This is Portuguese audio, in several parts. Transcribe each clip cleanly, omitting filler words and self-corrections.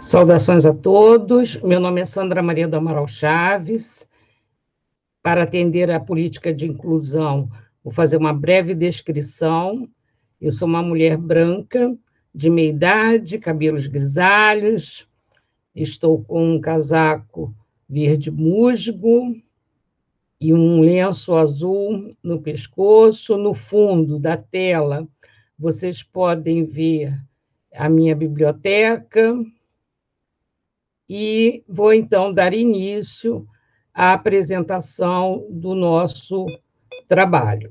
Saudações a todos, meu nome é Sandra Maria do Amaral Chaves. Para atender à política de inclusão, vou fazer uma breve descrição. Eu sou uma mulher branca, de meia idade, cabelos grisalhos, estou com um casaco verde musgo e um lenço azul no pescoço. No fundo da tela, vocês podem ver a minha biblioteca. E vou, então, dar início à apresentação do nosso trabalho.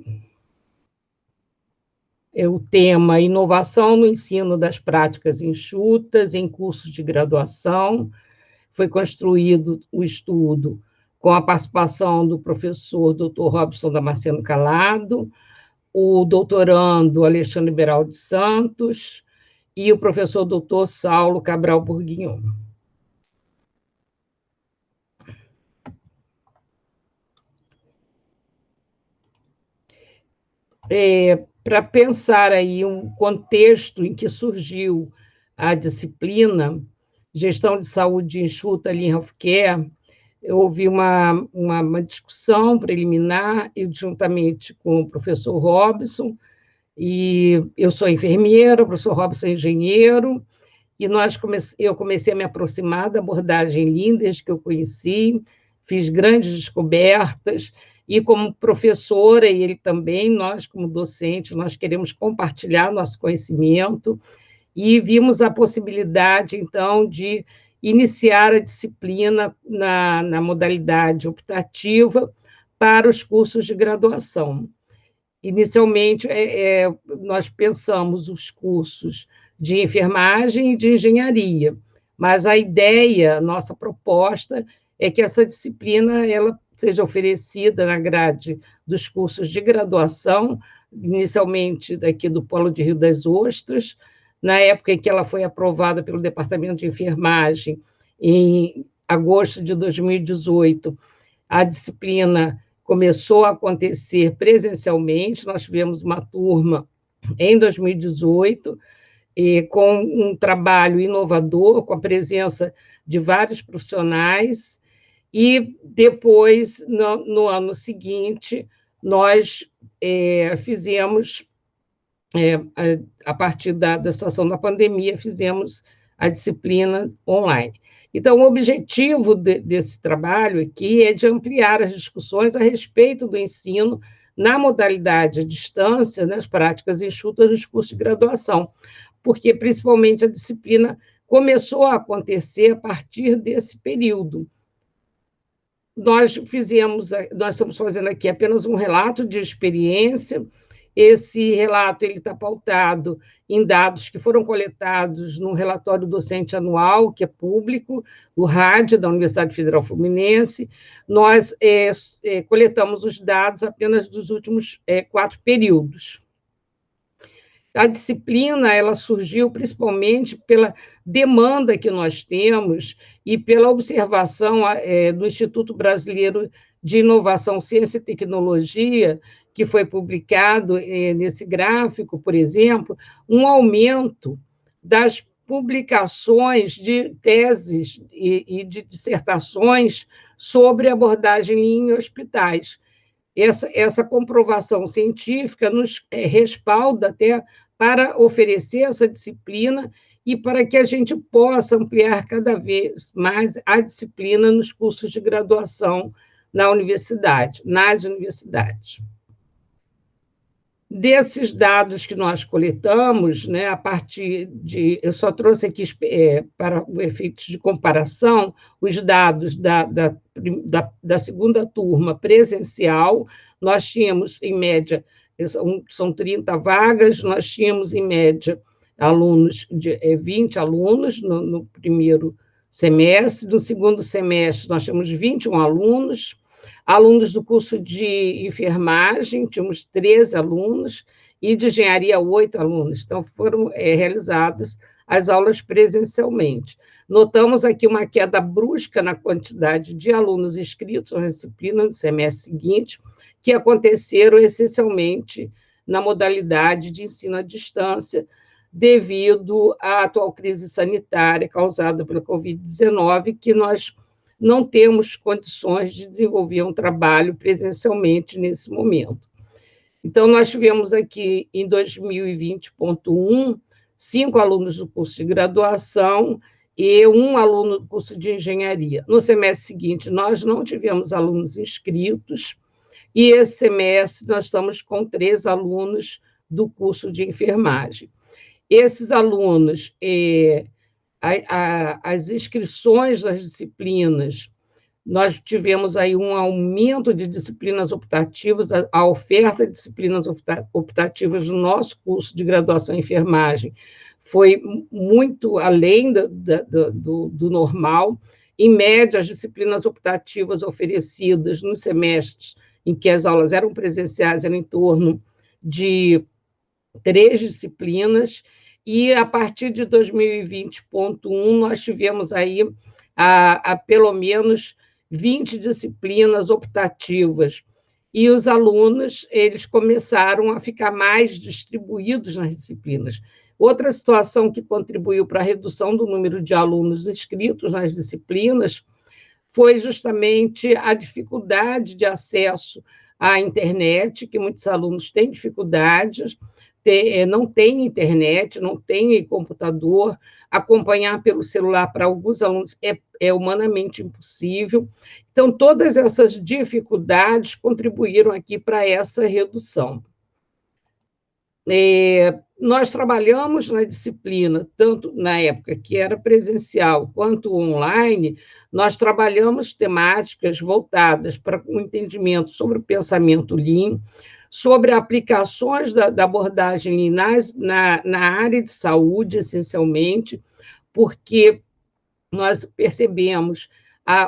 O tema Inovação no Ensino das Práticas Enxutas em Cursos de Graduação. Foi construído o estudo com a participação do professor Dr. Robson Damasceno Calado, o doutorando Alexandre Beraldi Santos e o professor Dr. Saulo Cabral Bourguignon. Para pensar aí um contexto em que surgiu a disciplina Gestão de Saúde Enxuta Lean Healthcare, houve uma discussão preliminar, eu juntamente com o professor Robson, e eu sou enfermeira, o professor Robson é engenheiro, e eu comecei a me aproximar da abordagem Lean desde que eu conheci, fiz grandes descobertas, e como professora, e ele também, nós como docentes, nós queremos compartilhar nosso conhecimento, e vimos a possibilidade, então, de iniciar a disciplina na modalidade optativa para os cursos de graduação. Inicialmente, nós pensamos os cursos de enfermagem e de engenharia, mas a ideia, nossa proposta, é que essa disciplina ela seja oferecida na grade dos cursos de graduação, inicialmente daqui do Polo de Rio das Ostras, na época em que ela foi aprovada pelo Departamento de Enfermagem, em agosto de 2018, a disciplina começou a acontecer presencialmente, nós tivemos uma turma em 2018, com um trabalho inovador, com a presença de vários profissionais, e depois, no ano seguinte, nós fizemos, a partir da situação da pandemia, fizemos a disciplina online. Então, o objetivo desse trabalho aqui é de ampliar as discussões a respeito do ensino na modalidade à distância, nas práticas enxutas dos cursos de graduação, porque, principalmente, a disciplina começou a acontecer a partir desse período. Nós estamos fazendo aqui apenas um relato de experiência. Esse relato está pautado em dados que foram coletados no relatório docente anual, que é público, o RAD, da Universidade Federal Fluminense. Nós coletamos os dados apenas dos últimos 4 períodos. A disciplina ela surgiu principalmente pela demanda que nós temos e pela observação do Instituto Brasileiro de Inovação, Ciência e Tecnologia, que foi publicado nesse gráfico, por exemplo, um aumento das publicações de teses e de dissertações sobre abordagem em hospitais. Essa comprovação científica nos respalda até para oferecer essa disciplina e para que a gente possa ampliar cada vez mais a disciplina nos cursos de graduação nas universidades. Desses dados que nós coletamos, né, a partir de... Eu só trouxe aqui, para o efeito de comparação, os dados da segunda turma presencial. Nós tínhamos, em média, são 30 vagas, nós tínhamos, em média, 20 alunos no primeiro semestre. No segundo semestre, nós tínhamos 21 alunos. Alunos do curso de enfermagem, tínhamos 13 alunos, e de engenharia, 8 alunos. Então, foram realizadas as aulas presencialmente. Notamos aqui uma queda brusca na quantidade de alunos inscritos na disciplina no semestre seguinte, que aconteceram essencialmente na modalidade de ensino à distância, devido à atual crise sanitária causada pela Covid-19, que nós não temos condições de desenvolver um trabalho presencialmente nesse momento. Então, nós tivemos aqui, em 2020.1, 5 alunos do curso de graduação e 1 aluno do curso de engenharia. No semestre seguinte, nós não tivemos alunos inscritos, e esse semestre nós estamos com 3 alunos do curso de enfermagem. Esses alunos, as inscrições das disciplinas, nós tivemos aí um aumento de disciplinas optativas, a oferta de disciplinas optativas no nosso curso de graduação em enfermagem foi muito além do normal. Em média, as disciplinas optativas oferecidas nos semestres em que as aulas eram presenciais eram em torno de 3 disciplinas, e a partir de 2020.1 nós tivemos aí pelo menos 20 disciplinas optativas, e os alunos eles começaram a ficar mais distribuídos nas disciplinas. Outra situação que contribuiu para a redução do número de alunos inscritos nas disciplinas foi justamente a dificuldade de acesso à internet, que muitos alunos têm dificuldades, não têm internet, não têm computador, acompanhar pelo celular para alguns alunos é humanamente impossível. Então, todas essas dificuldades contribuíram aqui para essa redução. Nós trabalhamos na disciplina, tanto na época que era presencial quanto online, nós trabalhamos temáticas voltadas para o entendimento sobre o pensamento Lean, sobre aplicações da abordagem Lean na área de saúde, essencialmente, porque nós percebemos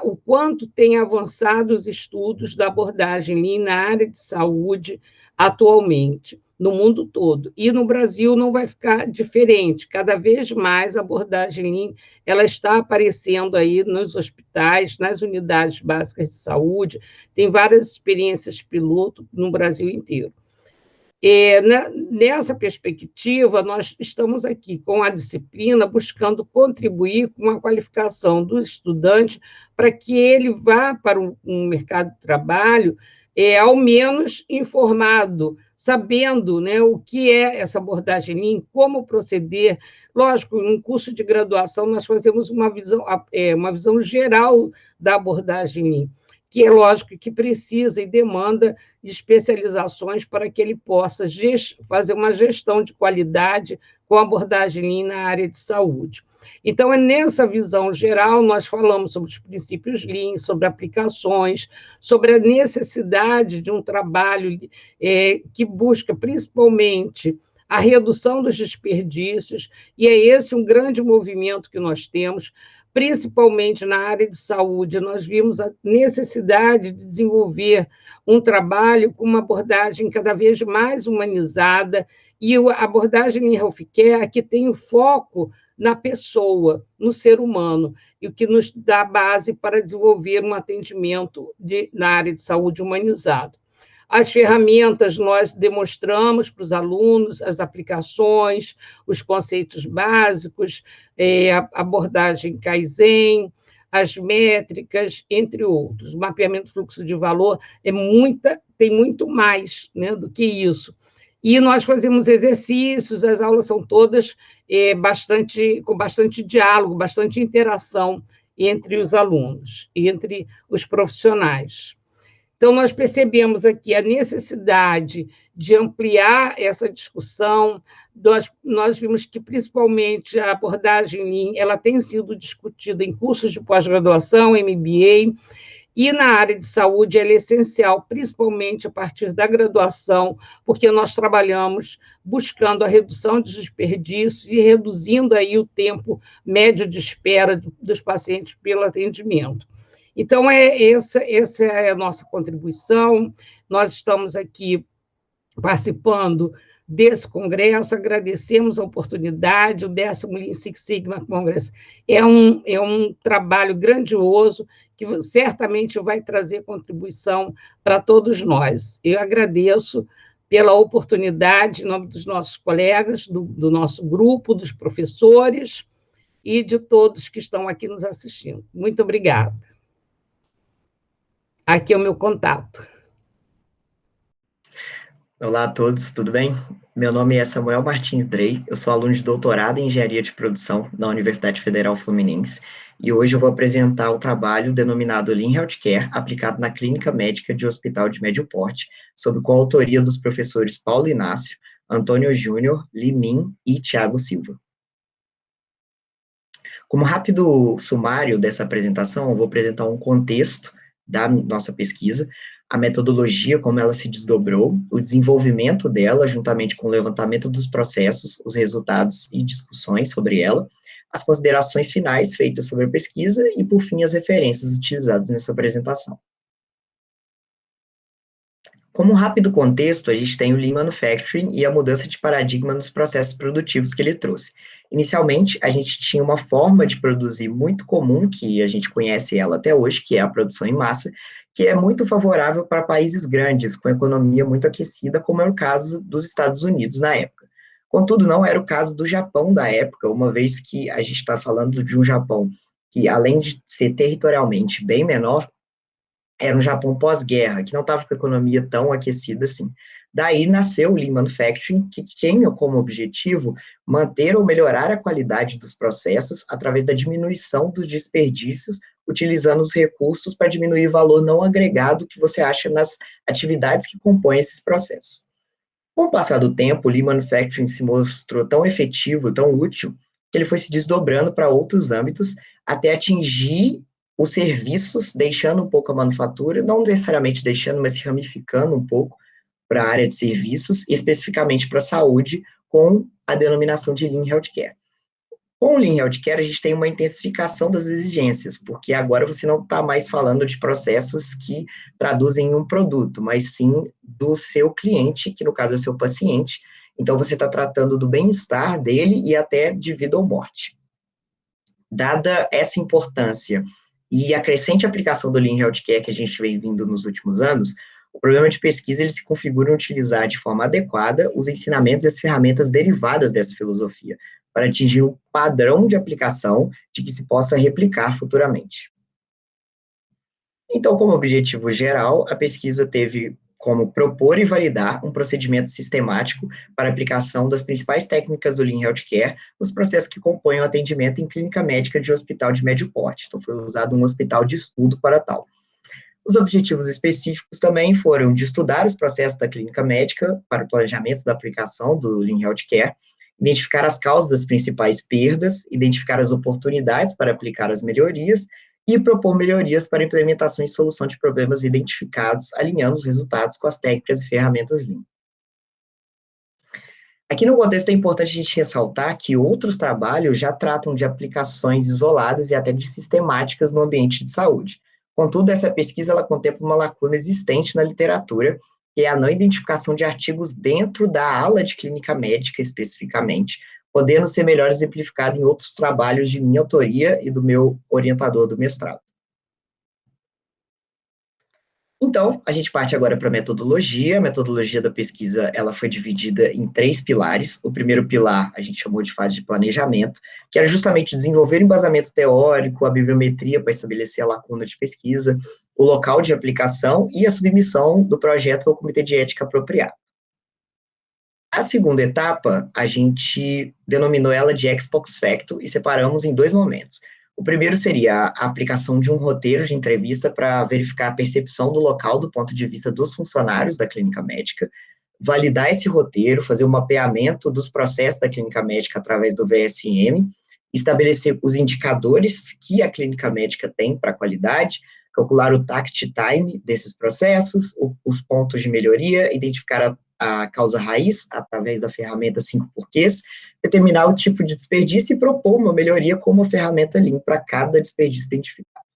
o quanto tem avançado os estudos da abordagem Lean na área de saúde atualmente, no mundo todo. E no Brasil não vai ficar diferente. Cada vez mais a abordagem Lean ela está aparecendo aí nos hospitais, nas unidades básicas de saúde, tem várias experiências piloto no Brasil inteiro. Nessa perspectiva, nós estamos aqui com a disciplina buscando contribuir com a qualificação do estudante para que ele vá para um mercado de trabalho ao menos informado, sabendo, né, o que é essa abordagem Lean, como proceder. Lógico, em um curso de graduação, nós fazemos uma visão geral da abordagem Lean, que é lógico que precisa e demanda de especializações para que ele possa fazer uma gestão de qualidade com abordagem Lean na área de saúde. Então, nessa visão geral, nós falamos sobre os princípios Lean, sobre aplicações, sobre a necessidade de um trabalho que busca, principalmente, a redução dos desperdícios, e é esse um grande movimento que nós temos, principalmente na área de saúde. Nós vimos a necessidade de desenvolver um trabalho com uma abordagem cada vez mais humanizada, e a abordagem em healthcare que tem o foco na pessoa, no ser humano, e o que nos dá base para desenvolver um atendimento na área de saúde humanizado. As ferramentas nós demonstramos para os alunos, as aplicações, os conceitos básicos, a abordagem Kaizen, as métricas, entre outros. O mapeamento do fluxo de valor tem muito mais, né, do que isso. E nós fazemos exercícios, as aulas são todas com bastante diálogo, bastante interação entre os alunos, entre os profissionais. Então, nós percebemos aqui a necessidade de ampliar essa discussão. Nós vimos que, principalmente, a abordagem Lean ela tem sido discutida em cursos de pós-graduação, MBA, e na área de saúde ela é essencial, principalmente a partir da graduação, porque nós trabalhamos buscando a redução de desperdícios e reduzindo aí o tempo médio de espera dos pacientes pelo atendimento. Então, essa é a nossa contribuição. Nós estamos aqui participando desse congresso, agradecemos a oportunidade. O 10º Lean Six Sigma Congress é um trabalho grandioso que certamente vai trazer contribuição para todos nós. Eu agradeço pela oportunidade, em nome dos nossos colegas, do nosso grupo, dos professores e de todos que estão aqui nos assistindo. Muito obrigada. Aqui é o meu contato. Olá a todos, tudo bem? Meu nome é Samuel Martins Drey, eu sou aluno de doutorado em Engenharia de Produção na Universidade Federal Fluminense e hoje eu vou apresentar o trabalho denominado Lean Healthcare, aplicado na clínica médica de hospital de médio porte, sob coautoria dos professores Paulo Inácio, Antônio Júnior, Limin e Tiago Silva. Como rápido sumário dessa apresentação, eu vou apresentar um contexto da nossa pesquisa, a metodologia, como ela se desdobrou, o desenvolvimento dela, juntamente com o levantamento dos processos, os resultados e discussões sobre ela, as considerações finais feitas sobre a pesquisa e, por fim, as referências utilizadas nessa apresentação. Como um rápido contexto, a gente tem o Lean Manufacturing e a mudança de paradigma nos processos produtivos que ele trouxe. Inicialmente, a gente tinha uma forma de produzir muito comum, que a gente conhece ela até hoje, que é a produção em massa, que é muito favorável para países grandes, com economia muito aquecida, como é o caso dos Estados Unidos na época. Contudo, não era o caso do Japão da época, uma vez que a gente está falando de um Japão que, além de ser territorialmente bem menor, era um Japão pós-guerra, que não estava com a economia tão aquecida assim. Daí nasceu o Lean Manufacturing, que tinha como objetivo manter ou melhorar a qualidade dos processos através da diminuição dos desperdícios, utilizando os recursos para diminuir o valor não agregado que você acha nas atividades que compõem esses processos. Com o passar do tempo, o Lean Manufacturing se mostrou tão efetivo, tão útil, que ele foi se desdobrando para outros âmbitos, até atingir os serviços, deixando um pouco a manufatura, não necessariamente deixando, mas se ramificando um pouco para a área de serviços, especificamente para a saúde, com a denominação de Lean Healthcare. Com o Lean Healthcare, a gente tem uma intensificação das exigências, porque agora você não está mais falando de processos que traduzem um produto, mas sim do seu cliente, que no caso é o seu paciente. Então, você está tratando do bem-estar dele e até de vida ou morte. Dada essa importância e a crescente aplicação do Lean Healthcare que a gente vem vindo nos últimos anos, o programa de pesquisa ele se configura em utilizar de forma adequada os ensinamentos e as ferramentas derivadas dessa filosofia, para atingir um padrão de aplicação de que se possa replicar futuramente. Então, como objetivo geral, a pesquisa teve como propor e validar um procedimento sistemático para aplicação das principais técnicas do Lean Healthcare nos processos que compõem o atendimento em clínica médica de hospital de médio porte. Então, foi usado um hospital de estudo para tal. Os objetivos específicos também foram de estudar os processos da clínica médica para o planejamento da aplicação do Lean Healthcare, identificar as causas das principais perdas, identificar as oportunidades para aplicar as melhorias e propor melhorias para a implementação e solução de problemas identificados, alinhando os resultados com as técnicas e ferramentas Lean. Aqui no contexto é importante a gente ressaltar que outros trabalhos já tratam de aplicações isoladas e até de sistemáticas no ambiente de saúde. Contudo, essa pesquisa ela contempla uma lacuna existente na literatura, que é a não identificação de artigos dentro da ala de clínica médica especificamente, podendo ser melhor exemplificado em outros trabalhos de minha autoria e do meu orientador do mestrado. Então, a gente parte agora para a metodologia. A metodologia da pesquisa ela foi dividida em 3 pilares. O primeiro pilar a gente chamou de fase de planejamento, que era justamente desenvolver o embasamento teórico, a bibliometria para estabelecer a lacuna de pesquisa, o local de aplicação e a submissão do projeto ao comitê de ética apropriado. A segunda etapa, a gente denominou ela de ex post facto e separamos em 2 momentos. O primeiro seria a aplicação de um roteiro de entrevista para verificar a percepção do local do ponto de vista dos funcionários da clínica médica, validar esse roteiro, fazer o mapeamento dos processos da clínica médica através do VSM, estabelecer os indicadores que a clínica médica tem para a qualidade, calcular o tact time desses processos, os pontos de melhoria, identificar a causa raiz através da ferramenta 5 porquês, determinar o tipo de desperdício e propor uma melhoria com uma ferramenta Lean para cada desperdício identificado.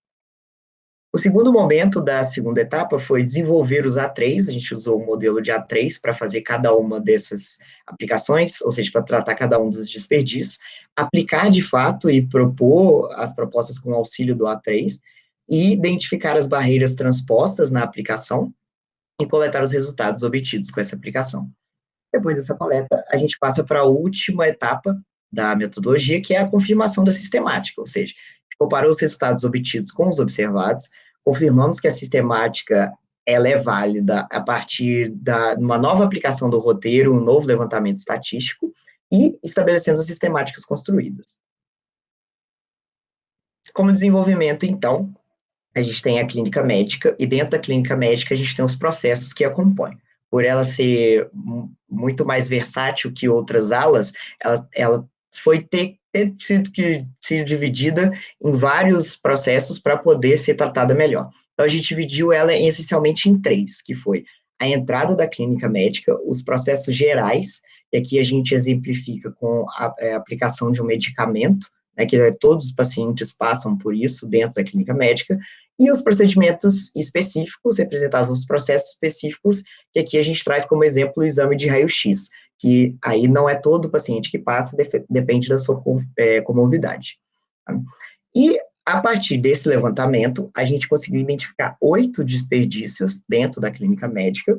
O segundo momento da segunda etapa foi desenvolver os A3, a gente usou o modelo de A3 para fazer cada uma dessas aplicações, ou seja, para tratar cada um dos desperdícios, aplicar de fato e propor as propostas com auxílio do A3, e identificar as barreiras transpostas na aplicação, e coletar os resultados obtidos com essa aplicação. Depois dessa coleta, a gente passa para a última etapa da metodologia, que é a confirmação da sistemática, ou seja, a gente comparou os resultados obtidos com os observados, confirmamos que a sistemática ela é válida a partir de uma nova aplicação do roteiro, um novo levantamento estatístico, e estabelecendo as sistemáticas construídas. Como desenvolvimento, então, a gente tem a clínica médica, e dentro da clínica médica a gente tem os processos que acompanham. Por ela ser muito mais versátil que outras alas, ela foi ter sido dividida em vários processos para poder ser tratada melhor. Então, a gente dividiu ela essencialmente em três, que foi a entrada da clínica médica, os processos gerais, e aqui a gente exemplifica com a aplicação de um medicamento, né, que todos os pacientes passam por isso dentro da clínica médica, e os procedimentos específicos, representados nos processos específicos, que aqui a gente traz como exemplo o exame de raio-x, que aí não é todo paciente que passa, depende da sua comorbidade. Tá? E a partir desse levantamento, a gente conseguiu identificar 8 desperdícios dentro da clínica médica,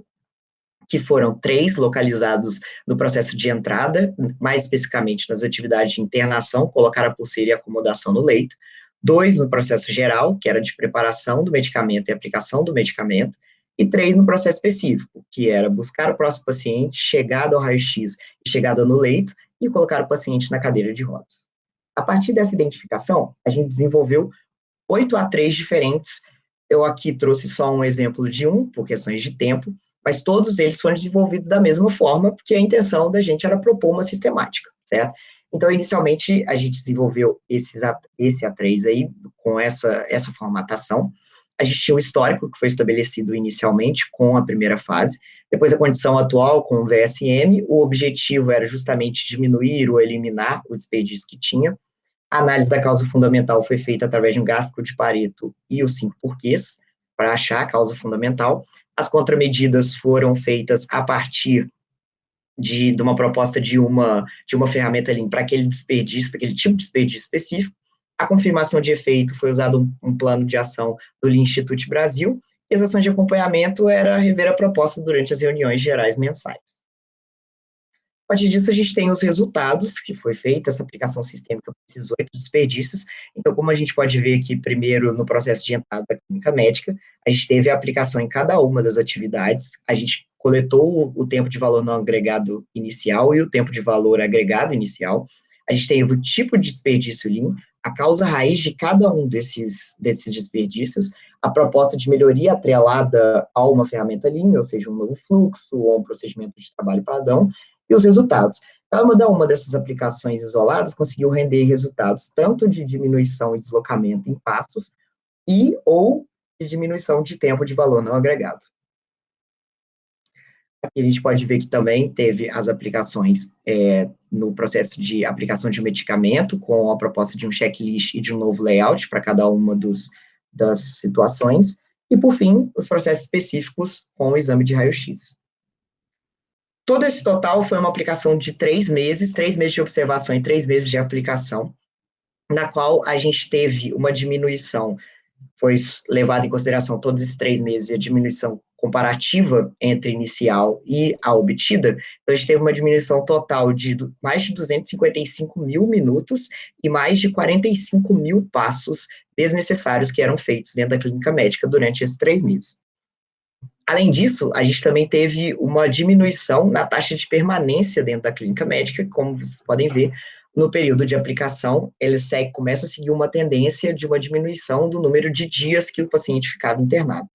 que foram 3 localizados no processo de entrada, mais especificamente nas atividades de internação, colocar a pulseira e acomodação no leito, 2 no processo geral, que era de preparação do medicamento e aplicação do medicamento, e 3 no processo específico, que era buscar o próximo paciente, chegada ao raio-x e chegada no leito, e colocar o paciente na cadeira de rodas. A partir dessa identificação, a gente desenvolveu 8 A3 diferentes. Eu aqui trouxe só um exemplo de um, por questões de tempo, mas todos eles foram desenvolvidos da mesma forma, porque a intenção da gente era propor uma sistemática, certo? Então, inicialmente, a gente desenvolveu esse A3 aí, com essa formatação. A gente tinha o histórico, que foi estabelecido inicialmente com a primeira fase, depois a condição atual com o VSM, o objetivo era justamente diminuir ou eliminar o desperdício que tinha. A análise da causa fundamental foi feita através de um gráfico de Pareto e os 5 porquês, para achar a causa fundamental. As contramedidas foram feitas a partir de uma proposta de uma ferramenta Lean para aquele desperdício, para aquele tipo de desperdício específico. A confirmação de efeito foi usado um plano de ação do Lean Institute Brasil, e as ações de acompanhamento era rever a proposta durante as reuniões gerais mensais. A partir disso, a gente tem os resultados que foi feita, essa aplicação sistêmica para esses 8 desperdícios. Então, como a gente pode ver aqui, primeiro, no processo de entrada da clínica médica, a gente teve a aplicação em cada uma das atividades, a gente coletou o tempo de valor não agregado inicial e o tempo de valor agregado inicial, a gente teve o tipo de desperdício Lean, a causa raiz de cada um desses desperdícios, a proposta de melhoria atrelada a uma ferramenta Lean, ou seja, um novo fluxo ou um procedimento de trabalho padrão, e os resultados. Cada uma dessas aplicações isoladas conseguiu render resultados tanto de diminuição e deslocamento em passos ou de diminuição de tempo de valor não agregado. Aqui a gente pode ver que também teve as aplicações no processo de aplicação de medicamento, com a proposta de um checklist e de um novo layout para cada uma das situações, e, por fim, os processos específicos com o exame de raio-x. Todo esse total foi uma aplicação de 3 meses de observação e 3 meses de aplicação, na qual a gente teve uma diminuição, foi levado em consideração todos esses 3 meses, a diminuição comparativa entre inicial e a obtida, então a gente teve uma diminuição total de mais de 255 mil minutos e mais de 45 mil passos desnecessários que eram feitos dentro da clínica médica durante esses 3 meses. Além disso, a gente também teve uma diminuição na taxa de permanência dentro da clínica médica, como vocês podem ver, no período de aplicação, ele começa a seguir uma tendência de uma diminuição do número de dias que o paciente ficava internado.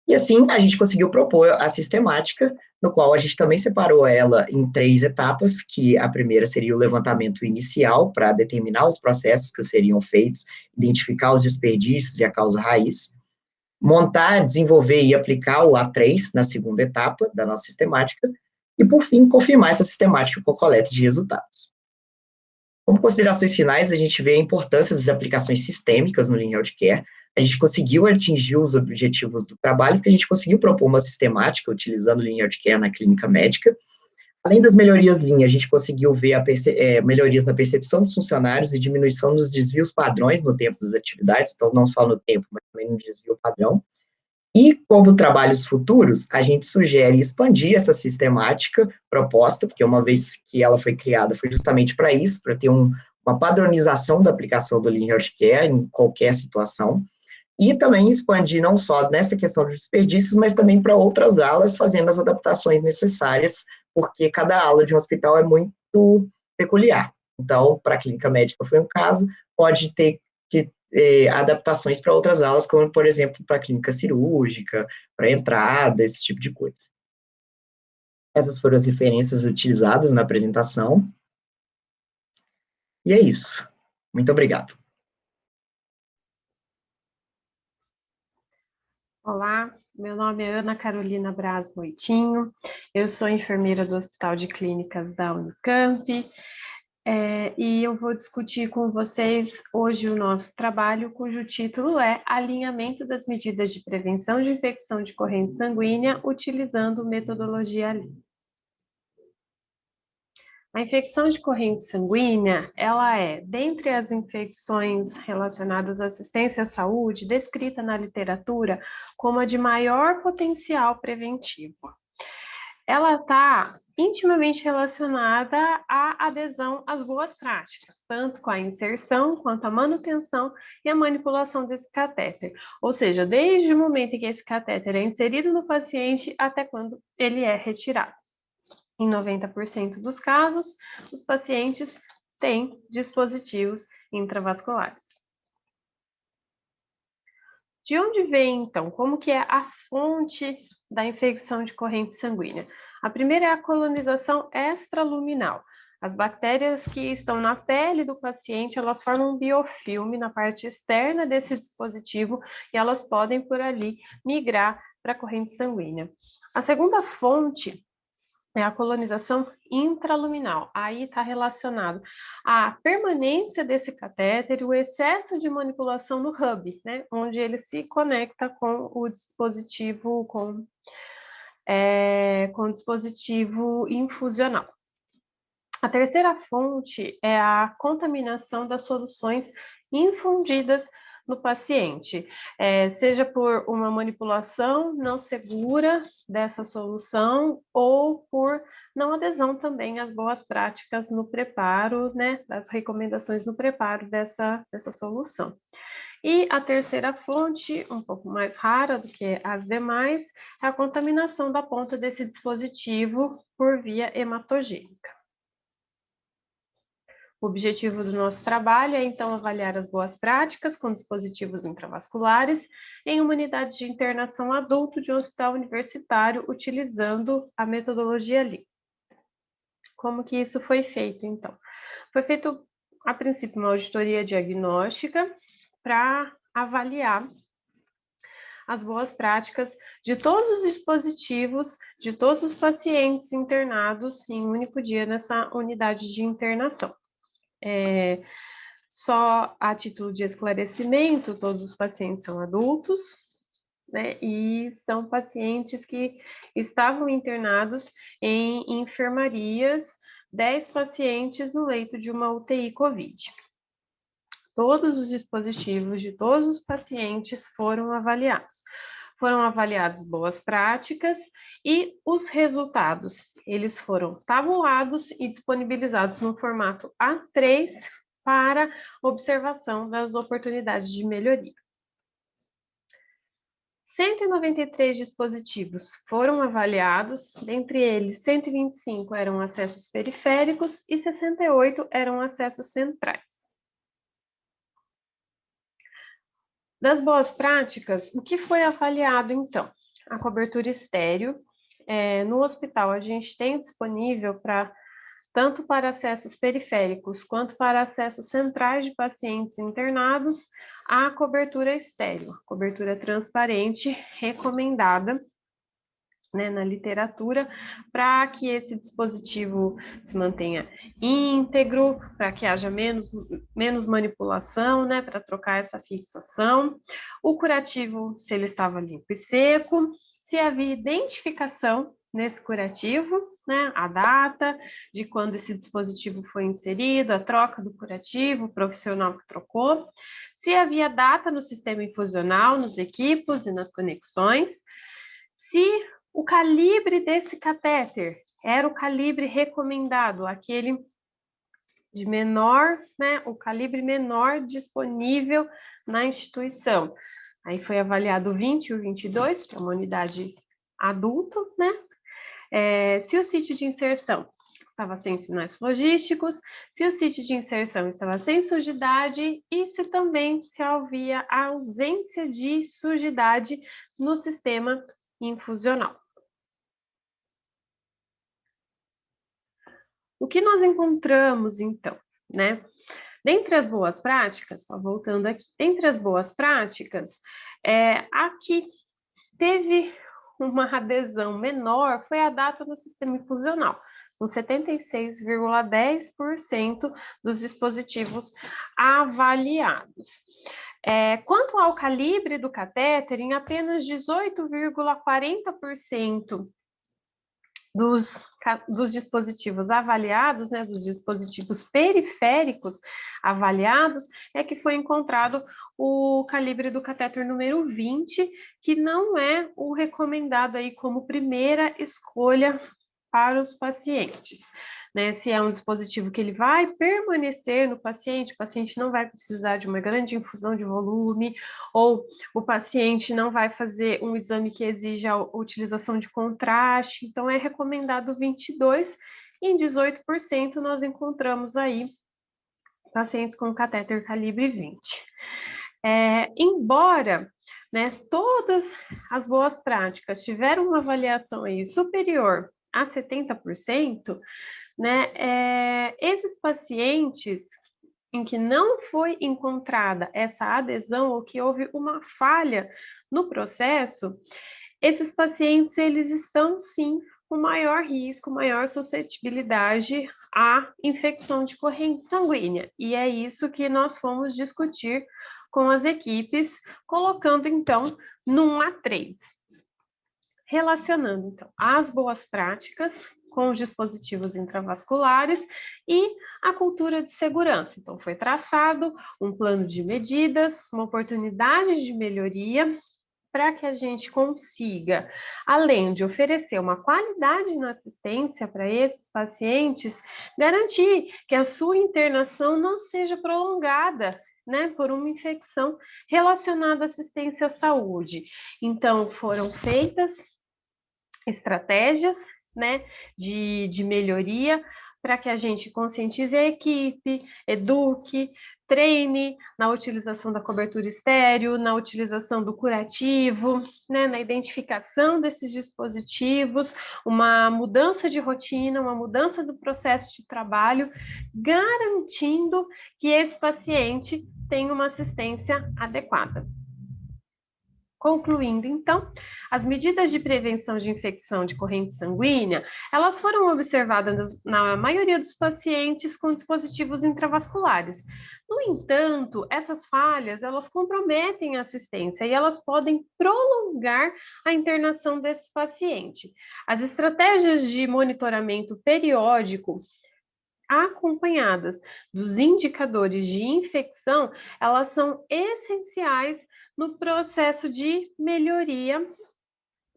E assim, a gente conseguiu propor a sistemática, no qual a gente também separou ela em 3 etapas, que a primeira seria o levantamento inicial, para determinar os processos que seriam feitos, identificar os desperdícios e a causa raiz. Montar, desenvolver e aplicar o A3 na segunda etapa da nossa sistemática, e, por fim, confirmar essa sistemática com a coleta de resultados. Como considerações finais, a gente vê a importância das aplicações sistêmicas no Lean Healthcare. A gente conseguiu atingir os objetivos do trabalho, porque a gente conseguiu propor uma sistemática utilizando o Lean Healthcare na clínica médica. Além das melhorias Lean, a gente conseguiu ver melhorias na percepção dos funcionários e diminuição dos desvios padrões no tempo das atividades, então não só no tempo, mas também no desvio padrão. E, como trabalhos futuros, a gente sugere expandir essa sistemática proposta, porque uma vez que ela foi criada, foi justamente para isso, para ter uma padronização da aplicação do Lean Healthcare em qualquer situação, e também expandir não só nessa questão de desperdícios, mas também para outras alas, fazendo as adaptações necessárias, porque cada ala de um hospital é muito peculiar. Então, para a clínica médica foi um caso, pode ter que adaptações para outras alas, como, por exemplo, para a clínica cirúrgica, para entrada, esse tipo de coisa. Essas foram as referências utilizadas na apresentação. E é isso. Muito obrigado. Olá, meu nome é Ana Carolina Braz Moitinho, eu sou enfermeira do Hospital de Clínicas da Unicamp, e eu vou discutir com vocês hoje o nosso trabalho, cujo título é Alinhamento das medidas de prevenção de infecção de corrente sanguínea utilizando metodologia Lean. A infecção de corrente sanguínea, ela é, dentre as infecções relacionadas à assistência à saúde, descrita na literatura como a de maior potencial preventivo. Ela está intimamente relacionada à adesão às boas práticas, tanto com a inserção quanto a manutenção e a manipulação desse catéter. Ou seja, desde o momento em que esse catéter é inserido no paciente até quando ele é retirado. Em 90% dos casos, os pacientes têm dispositivos intravasculares. De onde vem, então? Como que é a fonte da infecção de corrente sanguínea? A primeira é a colonização extraluminal. As bactérias que estão na pele do paciente, elas formam um biofilme na parte externa desse dispositivo e elas podem, por ali, migrar para a corrente sanguínea. A segunda fonte é a colonização intraluminal. Aí está relacionado à permanência desse catéter e o excesso de manipulação no hub, né, onde ele se conecta com o dispositivo, com o dispositivo infusional. A terceira fonte é a contaminação das soluções infundidas no paciente, seja por uma manipulação não segura dessa solução ou por não adesão também às boas práticas no preparo, né, das recomendações no preparo dessa solução. E a terceira fonte, um pouco mais rara do que as demais, é a contaminação da ponta desse dispositivo por via hematogênica. O objetivo do nosso trabalho é, então, avaliar as boas práticas com dispositivos intravasculares em uma unidade de internação adulto de um hospital universitário, utilizando a metodologia Lean. Como que isso foi feito, então? Foi feito, a princípio, uma auditoria diagnóstica para avaliar as boas práticas de todos os dispositivos, de todos os pacientes internados em um único dia nessa unidade de internação. Só a título de esclarecimento, todos os pacientes são adultos, né, e são pacientes que estavam internados em enfermarias, 10 pacientes no leito de uma UTI COVID. Todos os dispositivos de todos os pacientes foram avaliados. Foram avaliadas boas práticas e os resultados, eles foram tabulados e disponibilizados no formato A3 para observação das oportunidades de melhoria. 193 dispositivos foram avaliados, dentre eles 125 eram acessos periféricos e 68 eram acessos centrais. Das boas práticas, o que foi avaliado, então? A cobertura estéreo. No hospital, a gente tem disponível tanto para acessos periféricos quanto para acessos centrais de pacientes internados, a cobertura estéreo, cobertura transparente, recomendada, né, na literatura, para que esse dispositivo se mantenha íntegro, para que haja menos manipulação, né, para trocar essa fixação. O curativo, se ele estava limpo e seco, se havia identificação nesse curativo, né? A data de quando esse dispositivo foi inserido, a troca do curativo, o profissional que trocou, se havia data no sistema infusional, nos equipos e nas conexões, se o calibre desse catéter era o calibre recomendado, aquele de menor, né, o calibre menor disponível na instituição. Aí foi avaliado o 20 e o 22 para uma unidade adulto, né? Se o sítio de inserção estava sem sinais logísticos, se o sítio de inserção estava sem sujidade e se também se havia a ausência de sujidade no sistema infusional. O que nós encontramos, então, né? Dentre as boas práticas, voltando aqui, dentre as boas práticas, a que teve uma adesão menor foi a data no sistema infusional, com 76,10% dos dispositivos avaliados. Quanto ao calibre do catéter, em apenas 18,40% dos dispositivos avaliados, né, dos dispositivos periféricos avaliados, é que foi encontrado o calibre do catéter número 20, que não é o recomendado aí como primeira escolha para os pacientes. Né, se é um dispositivo que ele vai permanecer no paciente, o paciente não vai precisar de uma grande infusão de volume, ou o paciente não vai fazer um exame que exija a utilização de contraste, então é recomendado 22, e em 18% nós encontramos aí pacientes com catéter calibre 20. Embora, né, todas as boas práticas tiveram uma avaliação aí superior a 70%, né, esses pacientes em que não foi encontrada essa adesão ou que houve uma falha no processo, esses pacientes eles estão sim com maior risco, maior suscetibilidade à infecção de corrente sanguínea. E é isso que nós fomos discutir com as equipes, colocando então num A3. Relacionando, então, as boas práticas com os dispositivos intravasculares e a cultura de segurança. Então, foi traçado um plano de medidas, uma oportunidade de melhoria para que a gente consiga, além de oferecer uma qualidade na assistência para esses pacientes, garantir que a sua internação não seja prolongada, né, por uma infecção relacionada à assistência à saúde. Então, foram feitas estratégias, né, de melhoria para que a gente conscientize a equipe, eduque, treine na utilização da cobertura estéreo, na utilização do curativo, né, na identificação desses dispositivos, uma mudança de rotina, uma mudança do processo de trabalho, garantindo que esse paciente tenha uma assistência adequada. Concluindo, então, as medidas de prevenção de infecção de corrente sanguínea, elas foram observadas na maioria dos pacientes com dispositivos intravasculares. No entanto, essas falhas, elas comprometem a assistência e elas podem prolongar a internação desse paciente. As estratégias de monitoramento periódico acompanhadas dos indicadores de infecção, elas são essenciais no processo de melhoria,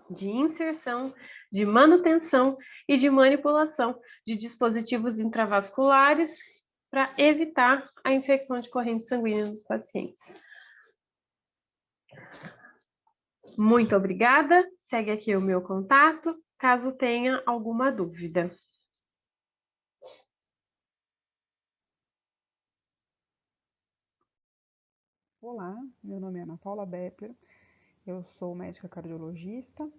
de inserção, de manutenção e de manipulação de dispositivos intravasculares para evitar a infecção de corrente sanguínea nos pacientes. Muito obrigada. Segue aqui o meu contato, caso tenha alguma dúvida. Olá, meu nome é Ana Paula Bepler, eu sou médica cardiologista,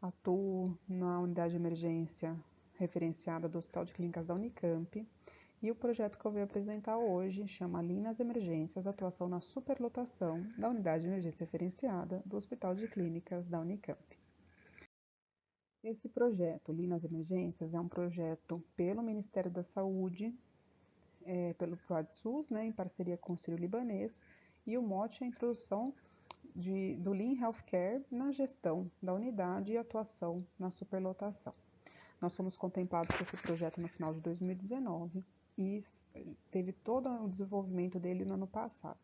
atuo na unidade de emergência referenciada do Hospital de Clínicas da Unicamp e o projeto que eu venho apresentar hoje chama Lean nas Emergências, atuação na superlotação da unidade de emergência referenciada do Hospital de Clínicas da Unicamp. Esse projeto, Lean nas Emergências, é um projeto pelo Ministério da Saúde, pelo ProAdSUS, né, em parceria com o Sírio-Libanês, e o mote é a introdução do Lean Healthcare na gestão da unidade e atuação na superlotação. Nós fomos contemplados com esse projeto no final de 2019 e teve todo o desenvolvimento dele no ano passado.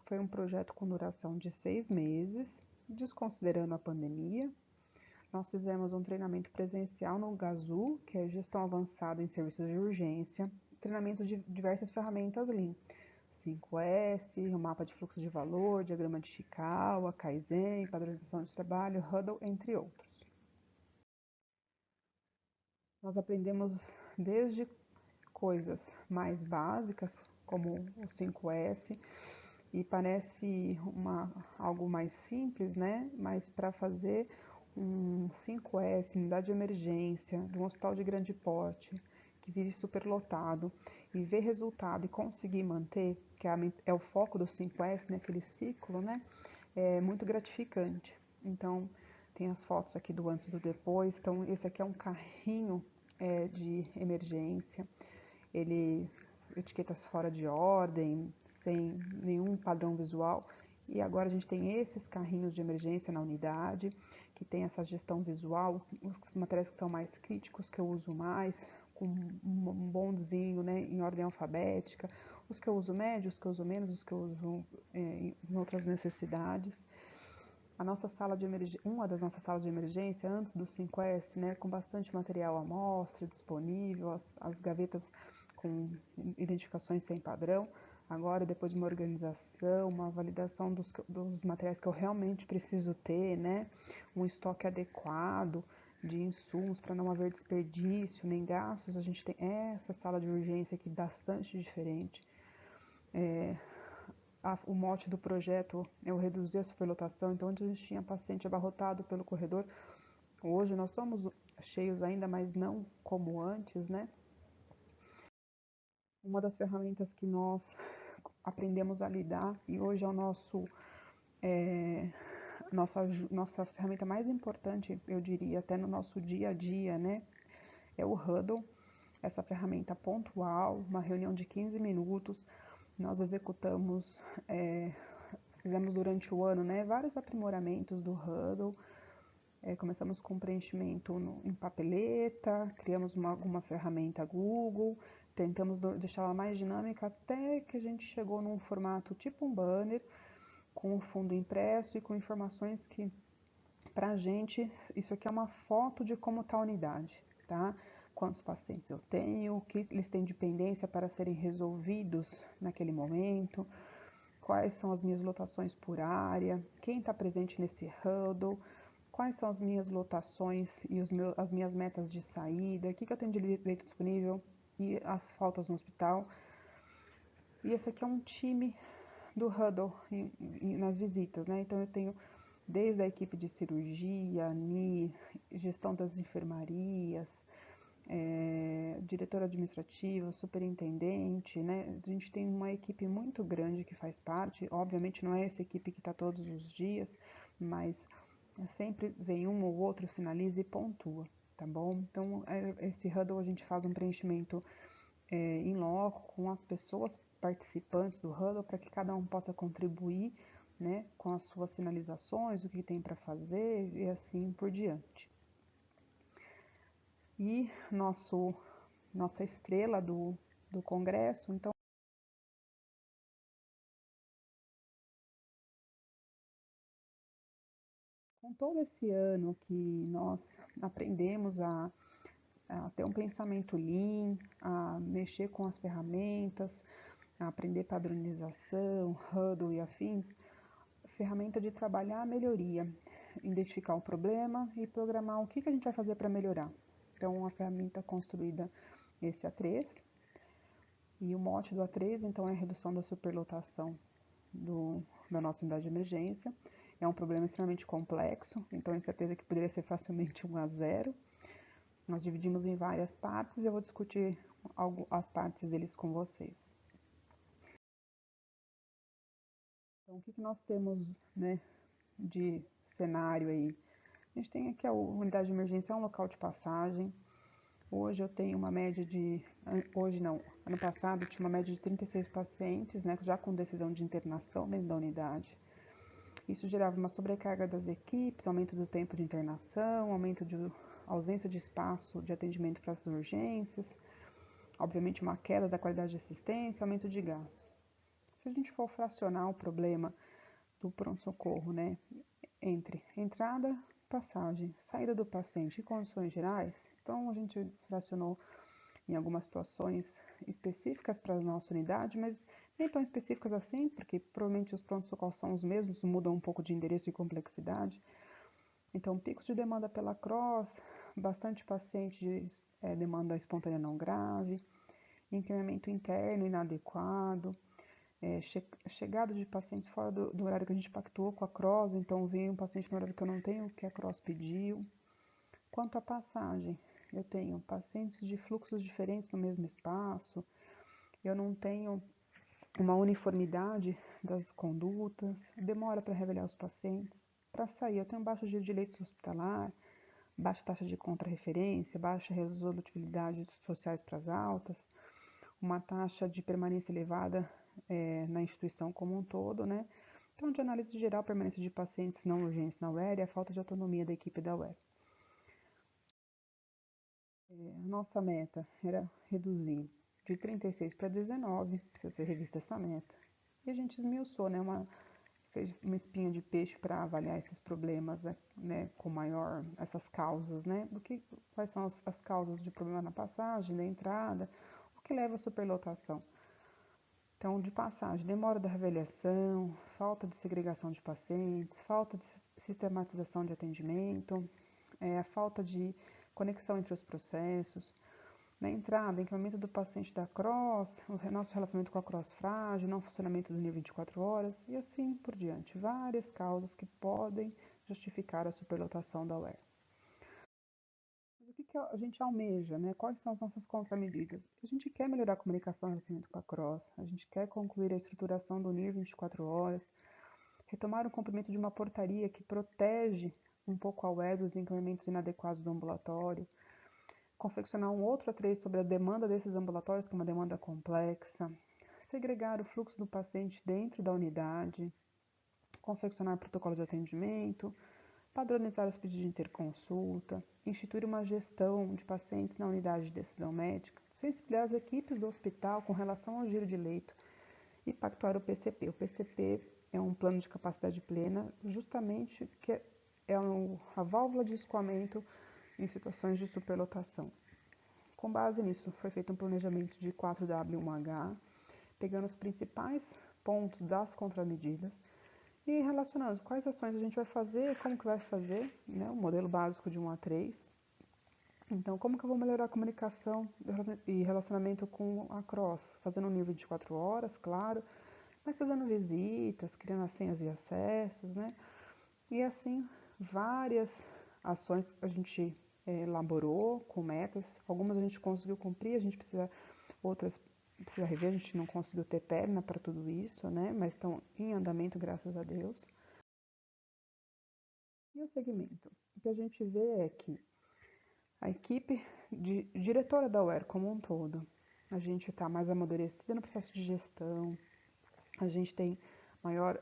Foi um projeto com duração de 6 meses, desconsiderando a pandemia. Nós fizemos um treinamento presencial no GASU, que é Gestão Avançada em Serviços de Urgência, treinamento de diversas ferramentas Lean, 5S, o mapa de fluxo de valor, diagrama de Chikawa, Kaizen, padronização de trabalho, Huddle, entre outros. Nós aprendemos desde coisas mais básicas, como o 5S, e parece algo mais simples, né? Mas para fazer um 5S, unidade de emergência, de um hospital de grande porte, que vive superlotado, e ver resultado e conseguir manter, que é o foco do 5S, né? Aquele ciclo, né? É muito gratificante. Então, tem as fotos aqui do antes e do depois. Então, esse aqui é um carrinho de emergência. Ele etiquetas fora de ordem, sem nenhum padrão visual. E agora a gente tem esses carrinhos de emergência na unidade, que tem essa gestão visual, os materiais que são mais críticos, que eu uso mais, com um bom desenho, né, em ordem alfabética, os que eu uso médio, os que eu uso menos, os que eu uso em outras necessidades. A nossa sala de uma das nossas salas de emergência, antes do 5S, né, com bastante material à mostra, disponível, as gavetas com identificações sem padrão. Agora, depois de uma organização, uma validação dos materiais que eu realmente preciso ter, né, um estoque adequado de insumos para não haver desperdício nem gastos, a gente tem essa sala de urgência aqui bastante diferente. O mote do projeto é o reduzir a superlotação. Então, antes a gente tinha paciente abarrotado pelo corredor, hoje nós somos cheios ainda, mas não como antes, né? Uma das ferramentas que nós aprendemos a lidar, e hoje é o nossa ferramenta mais importante, eu diria, até no nosso dia a dia, né? É o Huddle, essa ferramenta pontual, uma reunião de 15 minutos, nós executamos, fizemos durante o ano, né, vários aprimoramentos do Huddle. Começamos com preenchimento em papeleta, criamos alguma ferramenta Google, tentamos deixá-la mais dinâmica até que a gente chegou num formato tipo um banner, com o fundo impresso e com informações que, pra gente, isso aqui é uma foto de como está a unidade, tá? Quantos pacientes eu tenho, o que eles têm de pendência para serem resolvidos naquele momento, quais são as minhas lotações por área, quem está presente nesse huddle, quais são as minhas lotações e as minhas metas de saída, o que eu tenho de leito disponível e as faltas no hospital. E esse aqui é um time do huddle nas visitas, né? Então eu tenho desde a equipe de cirurgia, NI, gestão das enfermarias, diretor administrativo, superintendente, né? A gente tem uma equipe muito grande que faz parte. Obviamente não é essa equipe que está todos os dias, mas sempre vem um ou outro, sinaliza e pontua, tá bom? Então, esse huddle a gente faz um preenchimento em loco com as pessoas participantes do huddle para que cada um possa contribuir, né, com as suas sinalizações, o que tem para fazer e assim por diante. E nossa estrela do congresso, então, com todo esse ano que nós aprendemos a ter um pensamento Lean, a mexer com as ferramentas, a aprender padronização, Huddle e afins, ferramenta de trabalhar a melhoria, identificar o problema e programar o que a gente vai fazer para melhorar. Então, a ferramenta construída esse A3, e o mote do A3, então, é a redução da superlotação da nossa unidade de emergência. É um problema extremamente complexo, então, é certeza que poderia ser facilmente 1-0. Nós dividimos em várias partes, eu vou discutir as partes deles com vocês. Então, o que nós temos, né, de cenário aí? A gente tem aqui a unidade de emergência, é um local de passagem. Hoje eu tenho uma média ano passado tinha uma média de 36 pacientes, né, já com decisão de internação dentro da unidade. Isso gerava uma sobrecarga das equipes, aumento do tempo de internação, ausência de espaço de atendimento para as urgências, obviamente uma queda da qualidade de assistência, aumento de gastos. Se a gente for fracionar o problema do pronto-socorro, né, entre entrada, passagem, saída do paciente e condições gerais, então a gente fracionou em algumas situações específicas para a nossa unidade, mas nem tão específicas assim, porque provavelmente os pronto-socorros são os mesmos, mudam um pouco de endereço e complexidade. Então, picos de demanda pela CROSS, bastante paciente de demanda espontânea não grave, encaminhamento interno inadequado, chegada de pacientes fora do horário que a gente pactuou com a CROSS, então veio um paciente no horário que eu não tenho, que a CROSS pediu. Quanto à passagem, eu tenho pacientes de fluxos diferentes no mesmo espaço, eu não tenho uma uniformidade das condutas, demora para revelar os pacientes. Para sair, eu tenho baixo dia de leitos hospitalar, baixa taxa de contrarreferência, baixa resolutividade sociais para as altas, uma taxa de permanência elevada na instituição como um todo, né? Então, de análise geral, permanência de pacientes não urgentes na UER e a falta de autonomia da equipe da UER. Nossa meta era reduzir de 36 para 19, precisa ser revista essa meta. E a gente esmiuçou, né, fez uma espinha de peixe para avaliar esses problemas, né, com maior, essas causas, né, quais são as causas de problema na passagem, na entrada, o que leva à superlotação. Então, de passagem, demora da avaliação, falta de segregação de pacientes, falta de sistematização de atendimento, a falta de conexão entre os processos. Na entrada, encaminhamento do paciente da CROSS, o nosso relacionamento com a CROSS frágil, não funcionamento do nível 24 horas e assim por diante. Várias causas que podem justificar a superlotação da UER. Mas o que a gente almeja, né? Quais são as nossas contramedidas? A gente quer melhorar a comunicação e relacionamento com a CROSS, a gente quer concluir a estruturação do nível 24 horas, retomar o cumprimento de uma portaria que protege um pouco a UER dos encaminhamentos inadequados do ambulatório, confeccionar um outro A3 sobre a demanda desses ambulatórios, que é uma demanda complexa, segregar o fluxo do paciente dentro da unidade, confeccionar protocolo de atendimento, padronizar os pedidos de interconsulta, instituir uma gestão de pacientes na unidade de decisão médica, sensibilizar as equipes do hospital com relação ao giro de leito e pactuar o PCP. O PCP é um plano de capacidade plena, justamente que é a válvula de escoamento em situações de superlotação. Com base nisso, foi feito um planejamento de 4W1H, pegando os principais pontos das contramedidas e relacionando quais ações a gente vai fazer, como que vai fazer, né, o modelo básico de 1 a 3. Então, como que eu vou melhorar a comunicação e relacionamento com a CROSS? Fazendo um nível de 24 horas, claro, mas fazendo visitas, criando as senhas e acessos, né? E assim, várias ações a gente elaborou com metas, algumas a gente conseguiu cumprir, outras precisa rever, a gente não conseguiu ter perna para tudo isso, né? Mas estão em andamento, graças a Deus. E o segmento? O que a gente vê é que a equipe diretora da UER como um todo, a gente está mais amadurecida no processo de gestão, a gente tem maior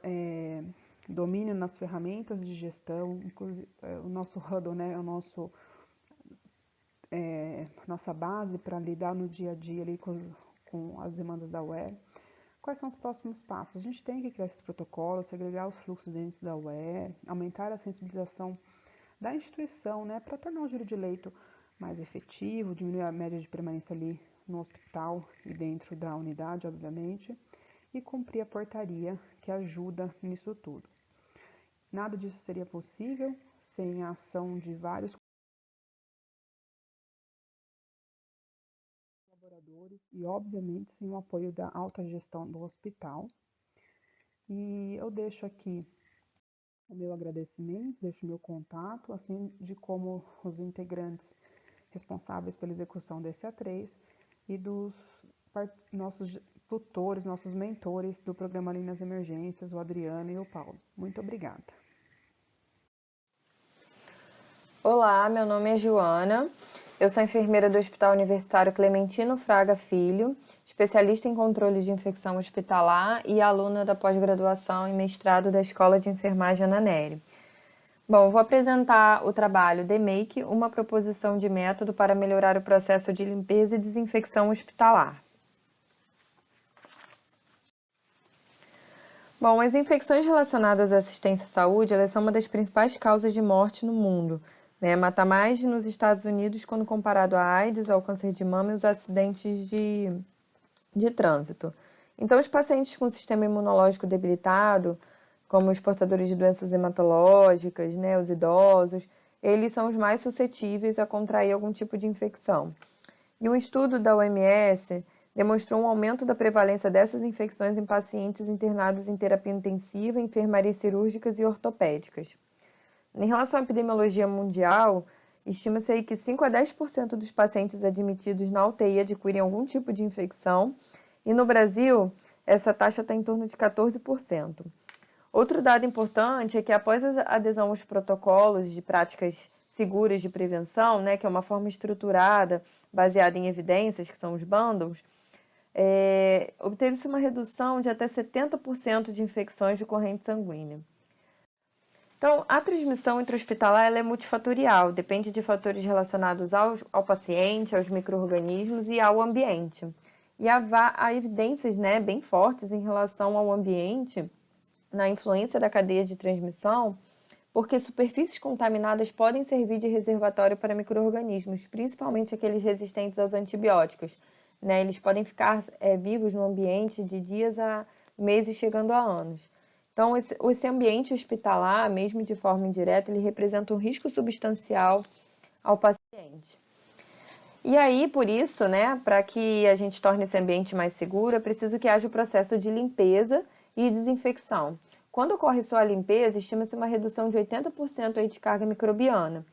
domínio nas ferramentas de gestão, inclusive o nosso huddle, né, nossa base para lidar no dia a dia ali com as demandas da UER. Quais são os próximos passos? A gente tem que criar esses protocolos, segregar os fluxos dentro da UER, aumentar a sensibilização da instituição, né, para tornar o giro de leito mais efetivo, diminuir a média de permanência ali no hospital e dentro da unidade, obviamente, e cumprir a portaria que ajuda nisso tudo. Nada disso seria possível sem a ação de vários colaboradores e, obviamente, sem o apoio da alta gestão do hospital. E eu deixo aqui o meu agradecimento, deixo o meu contato, assim de como os integrantes responsáveis pela execução desse A3 e dos nossos tutores, nossos mentores do programa Ali nas Emergências, o Adriano e o Paulo. Muito obrigada. Olá, meu nome é Joana, Eu sou enfermeira do Hospital Universitário Clementino Fraga Filho, especialista em controle de infecção hospitalar e aluna da pós-graduação e mestrado da Escola de Enfermagem Ana Nery. Bom, vou apresentar o trabalho DMAKE, uma proposição de método para melhorar o processo de limpeza e desinfecção hospitalar. Bom, as infecções relacionadas à assistência à saúde, elas são uma das principais causas de morte no mundo, né? Mata mais nos Estados Unidos quando comparado à AIDS, ao câncer de mama e os acidentes de trânsito. Então, os pacientes com sistema imunológico debilitado, como os portadores de doenças hematológicas, né, os idosos, eles são os mais suscetíveis a contrair algum tipo de infecção. E um estudo da OMS demonstrou um aumento da prevalência dessas infecções em pacientes internados em terapia intensiva, enfermarias cirúrgicas e ortopédicas. Em relação à epidemiologia mundial, estima-se aí que 5 a 10% dos pacientes admitidos na UTI adquirem algum tipo de infecção, e no Brasil, essa taxa está em torno de 14%. Outro dado importante é que após a adesão aos protocolos de práticas seguras de prevenção, né, que é uma forma estruturada, baseada em evidências, que são os bundles, obteve-se uma redução de até 70% de infecções de corrente sanguínea. Então, a transmissão intra-hospitalar ela é multifatorial, depende de fatores relacionados ao paciente, aos micro-organismos e ao ambiente. E há evidências, né, bem fortes em relação ao ambiente, na influência da cadeia de transmissão, porque superfícies contaminadas podem servir de reservatório para micro-organismos, principalmente aqueles resistentes aos antibióticos, né? Eles podem ficar vivos no ambiente de dias a meses, chegando a anos. Então, esse ambiente hospitalar, mesmo de forma indireta, ele representa um risco substancial ao paciente. E aí, por isso, né, para que a gente torne esse ambiente mais seguro, é preciso que haja o processo de limpeza e desinfecção. Quando ocorre só a limpeza, estima-se uma redução de 80% aí de carga microbiana.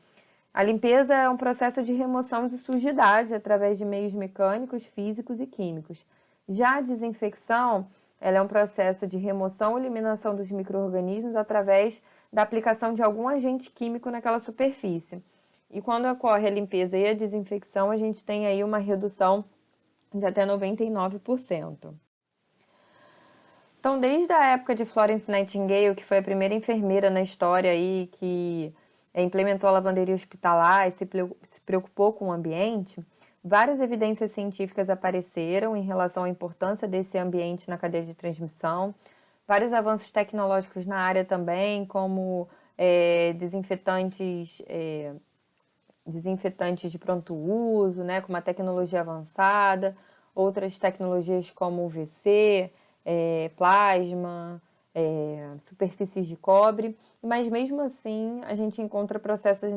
A limpeza é um processo de remoção de sujidade através de meios mecânicos, físicos e químicos. Já a desinfecção, ela é um processo de remoção ou eliminação dos micro-organismos através da aplicação de algum agente químico naquela superfície. E quando ocorre a limpeza e a desinfecção, a gente tem aí uma redução de até 99%. Então, desde a época de Florence Nightingale, que foi a primeira enfermeira na história aí que implementou a lavanderia hospitalar e se preocupou com o ambiente, várias evidências científicas apareceram em relação à importância desse ambiente na cadeia de transmissão, vários avanços tecnológicos na área também, como desinfetantes de pronto uso, né, com uma tecnologia avançada, outras tecnologias como UVC, plasma, superfícies de cobre, mas mesmo assim a gente encontra processos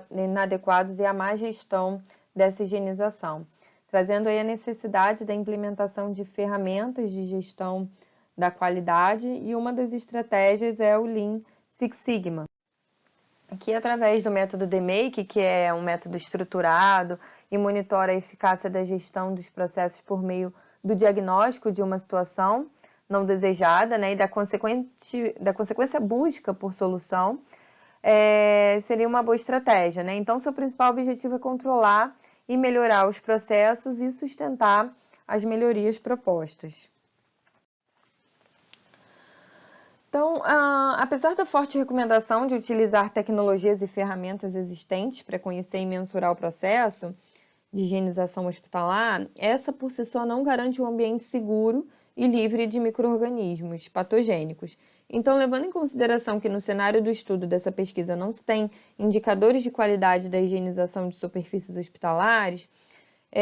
inadequados e a má gestão dessa higienização, trazendo aí a necessidade da implementação de ferramentas de gestão da qualidade, e uma das estratégias é o Lean Six Sigma, que através do método DMAKE, que é um método estruturado e monitora a eficácia da gestão dos processos por meio do diagnóstico de uma situação não desejada, né, e da consequência busca por solução, seria uma boa estratégia, né? Então, seu principal objetivo é controlar e melhorar os processos e sustentar as melhorias propostas. Então, apesar da forte recomendação de utilizar tecnologias e ferramentas existentes para conhecer e mensurar o processo de higienização hospitalar, essa por si só não garante um ambiente seguro e livre de micro-organismos patogênicos. Então, levando em consideração que no cenário do estudo dessa pesquisa não se tem indicadores de qualidade da higienização de superfícies hospitalares,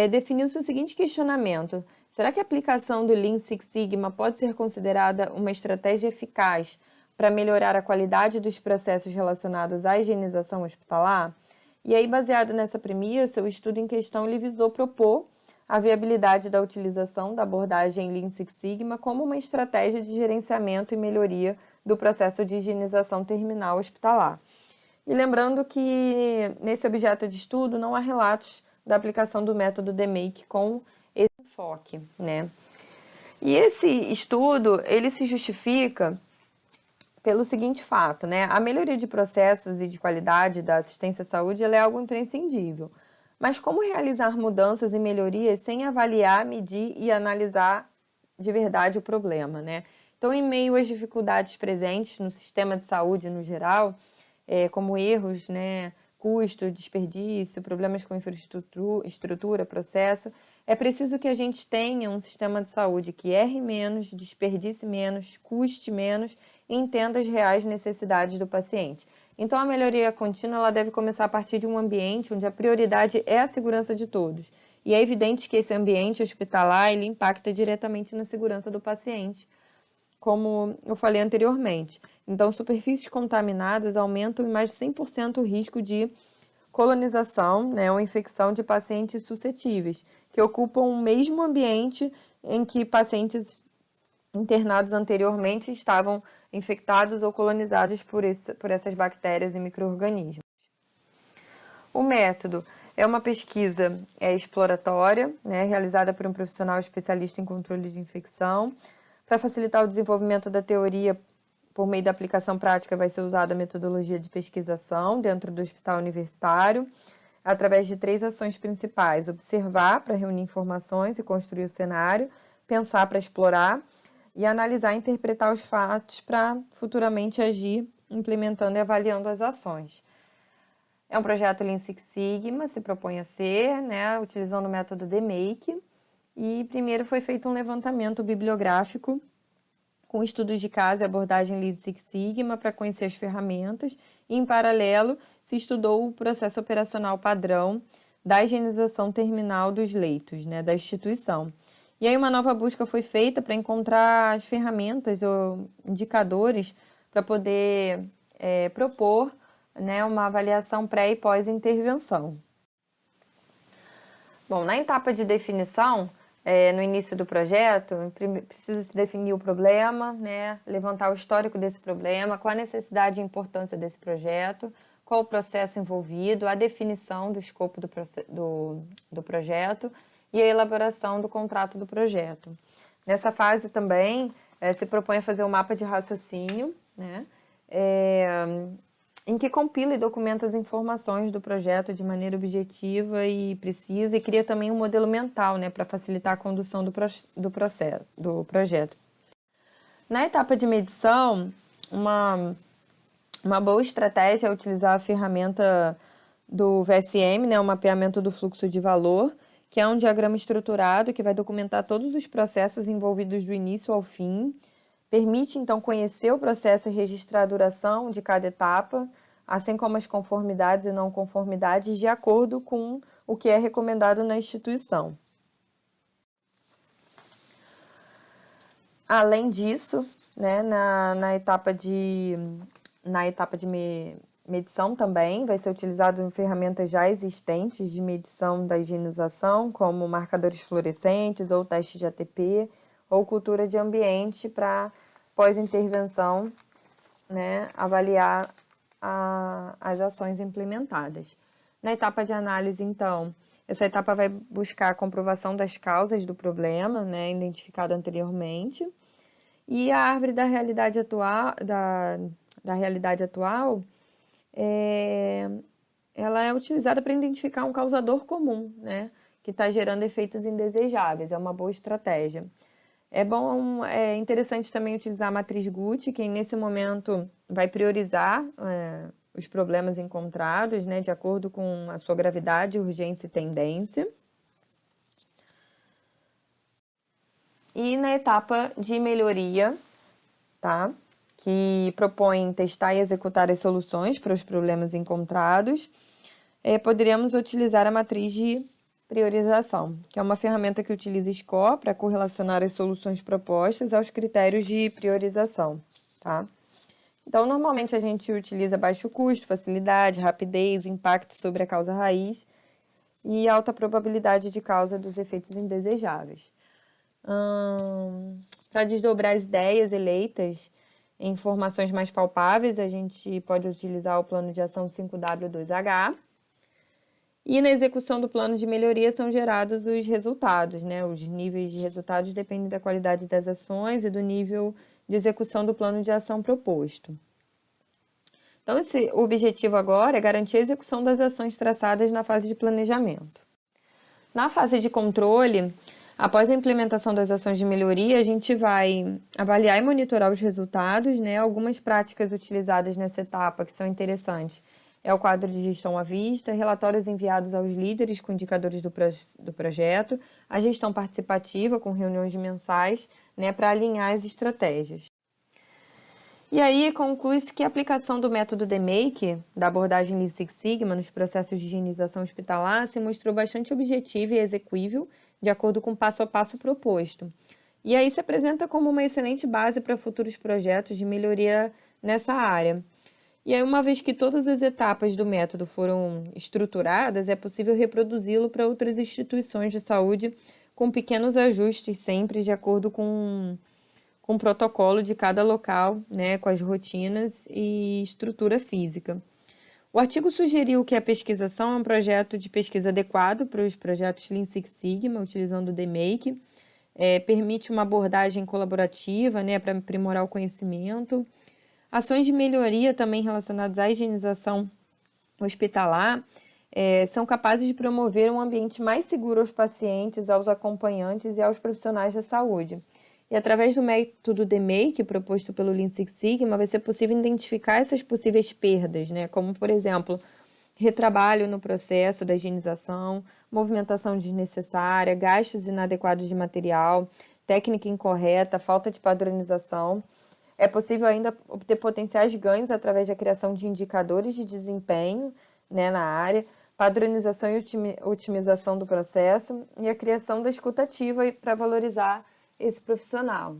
definiu-se o seguinte questionamento: será que a aplicação do Lean Six Sigma pode ser considerada uma estratégia eficaz para melhorar a qualidade dos processos relacionados à higienização hospitalar? E aí, baseado nessa premissa, o estudo em questão ele visou propor a viabilidade da utilização da abordagem Lean Six Sigma como uma estratégia de gerenciamento e melhoria do processo de higienização terminal hospitalar. E lembrando que nesse objeto de estudo não há relatos da aplicação do método DMAKE com esse enfoque, né? E esse estudo, ele se justifica pelo seguinte fato, né? A melhoria de processos e de qualidade da assistência à saúde ela é algo imprescindível, Mas como realizar mudanças e melhorias sem avaliar, medir e analisar de verdade o problema, né? Então, em meio às dificuldades presentes no sistema de saúde no geral, como erros, né, custo, desperdício, problemas com infraestrutura, processo, é preciso que a gente tenha um sistema de saúde que erre menos, desperdice menos, custe menos e entenda as reais necessidades do paciente. Então, a melhoria contínua ela deve começar a partir de um ambiente onde a prioridade é a segurança de todos. E é evidente que esse ambiente hospitalar ele impacta diretamente na segurança do paciente, como eu falei anteriormente. Então, superfícies contaminadas aumentam em mais de 100% o risco de colonização, né, ou infecção de pacientes suscetíveis, que ocupam o mesmo ambiente em que pacientes internados anteriormente estavam infectados ou colonizados por essas bactérias e micro-organismos. O método é uma pesquisa exploratória, né, realizada por um profissional especialista em controle de infecção. Para facilitar o desenvolvimento da teoria, por meio da aplicação prática, vai ser usada a metodologia de pesquisação dentro do hospital universitário, através de 3 ações principais: observar para reunir informações e construir o cenário, pensar para explorar e analisar e interpretar os fatos para futuramente agir, implementando e avaliando as ações. É um projeto Lean Six Sigma, se propõe a ser, né, utilizando o método DMake, e primeiro foi feito um levantamento bibliográfico com estudos de caso e abordagem Lean Six Sigma para conhecer as ferramentas, e em paralelo se estudou o processo operacional padrão da higienização terminal dos leitos, né, da instituição. E aí uma nova busca foi feita para encontrar as ferramentas ou indicadores para poder propor, né, uma avaliação pré e pós-intervenção. Bom, na etapa de definição, no início do projeto, precisa se definir o problema, né, levantar o histórico desse problema, qual a necessidade e importância desse projeto, qual o processo envolvido, a definição do escopo do projeto e a elaboração do contrato do projeto. Nessa fase também se propõe a fazer um mapa de raciocínio, né, em que compila e documenta as informações do projeto de maneira objetiva e precisa e cria também um modelo mental, né, para facilitar a condução do projeto. Na etapa de medição, uma boa estratégia é utilizar a ferramenta do VSM, né, o mapeamento do fluxo de valor, que é um diagrama estruturado que vai documentar todos os processos envolvidos do início ao fim. Permite, então, conhecer o processo e registrar a duração de cada etapa, assim como as conformidades e não conformidades, de acordo com o que é recomendado na instituição. Além disso, né, na etapa de medição também, vai ser utilizado ferramentas já existentes de medição da higienização, como marcadores fluorescentes ou teste de ATP, ou cultura de ambiente para pós-intervenção, né, avaliar as ações implementadas. Na etapa de análise, então, essa etapa vai buscar a comprovação das causas do problema, né, identificado anteriormente, e a árvore da realidade atual, ela é utilizada para identificar um causador comum, né, que está gerando efeitos indesejáveis, é uma boa estratégia. É interessante também utilizar a matriz Guth, que nesse momento vai priorizar os problemas encontrados, né, de acordo com a sua gravidade, urgência e tendência. E na etapa de melhoria, tá, que propõe testar e executar as soluções para os problemas encontrados, poderíamos utilizar a matriz de priorização, que é uma ferramenta que utiliza SCORE para correlacionar as soluções propostas aos critérios de priorização, tá? Então, normalmente a gente utiliza baixo custo, facilidade, rapidez, impacto sobre a causa raiz e alta probabilidade de causa dos efeitos indesejáveis. Para desdobrar as ideias eleitas em informações mais palpáveis, a gente pode utilizar o plano de ação 5W2H. E na execução do plano de melhoria são gerados os resultados, né? Os níveis de resultados dependem da qualidade das ações e do nível de execução do plano de ação proposto. Então, o objetivo agora é garantir a execução das ações traçadas na fase de planejamento. Na fase de controle, após a implementação das ações de melhoria, a gente vai avaliar e monitorar os resultados, né? Algumas práticas utilizadas nessa etapa que são interessantes é o quadro de gestão à vista, relatórios enviados aos líderes com indicadores do projeto, a gestão participativa com reuniões mensais, né, para alinhar as estratégias. E aí conclui-se que a aplicação do método DMAIC, da abordagem Lean Six Sigma, nos processos de higienização hospitalar, se mostrou bastante objetiva e execuível, de acordo com o passo a passo proposto. E aí se apresenta como uma excelente base para futuros projetos de melhoria nessa área. E aí, uma vez que todas as etapas do método foram estruturadas, é possível reproduzi-lo para outras instituições de saúde com pequenos ajustes, sempre de acordo com o protocolo de cada local, né, com as rotinas e estrutura física. O artigo sugeriu que a pesquisação é um projeto de pesquisa adequado para os projetos Lean Six Sigma, utilizando o DMAIC, permite uma abordagem colaborativa, né, para aprimorar o conhecimento. Ações de melhoria também relacionadas à higienização hospitalar são capazes de promover um ambiente mais seguro aos pacientes, aos acompanhantes e aos profissionais da saúde. E através do método DMAIC, proposto pelo Lean Six Sigma, vai ser possível identificar essas possíveis perdas, né? Como, por exemplo, retrabalho no processo da higienização, movimentação desnecessária, gastos inadequados de material, técnica incorreta, falta de padronização. É possível ainda obter potenciais ganhos através da criação de indicadores de desempenho, né, na área, padronização e otimização do processo e a criação da escuta ativa para valorizar esse profissional.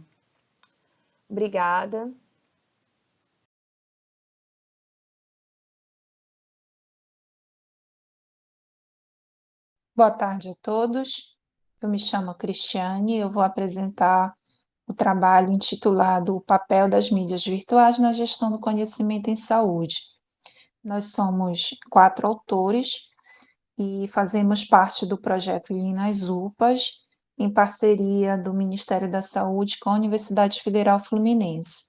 Obrigada. Boa tarde a todos. Eu me chamo Cristiane e eu vou apresentar o trabalho intitulado O papel das mídias virtuais na gestão do conhecimento em saúde. Nós somos 4 autores e fazemos parte do projeto Lean nas UPAs, em parceria do Ministério da Saúde com a Universidade Federal Fluminense.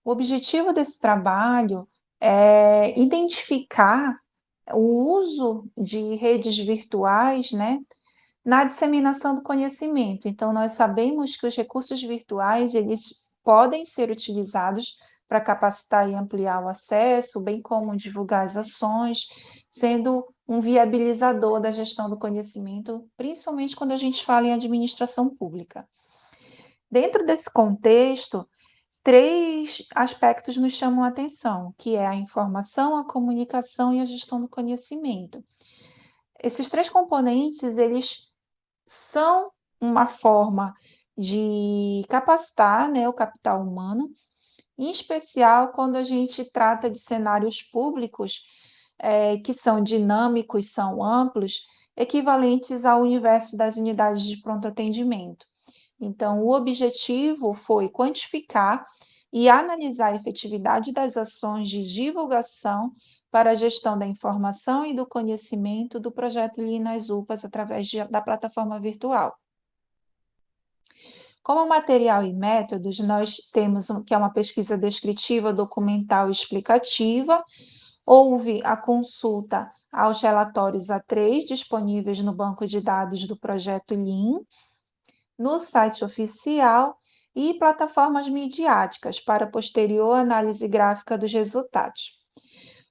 O objetivo desse trabalho é identificar o uso de redes virtuais, né, na disseminação do conhecimento. Então, nós sabemos que os recursos virtuais, eles podem ser utilizados para capacitar e ampliar o acesso, bem como divulgar as ações, sendo um viabilizador da gestão do conhecimento, principalmente quando a gente fala em administração pública. Dentro desse contexto, 3 aspectos nos chamam a atenção, que é a informação, a comunicação e a gestão do conhecimento. Esses 3 componentes, eles são uma forma de capacitar, né, o capital humano, em especial quando a gente trata de cenários públicos que são dinâmicos, são amplos, equivalentes ao universo das unidades de pronto atendimento. Então, o objetivo foi quantificar e analisar a efetividade das ações de divulgação para a gestão da informação e do conhecimento do projeto Lean nas UPAs através da plataforma virtual. Como material e métodos, nós temos que é uma pesquisa descritiva, documental e explicativa. Houve a consulta aos relatórios A3 disponíveis no banco de dados do projeto Lean, no site oficial e plataformas midiáticas para posterior análise gráfica dos resultados.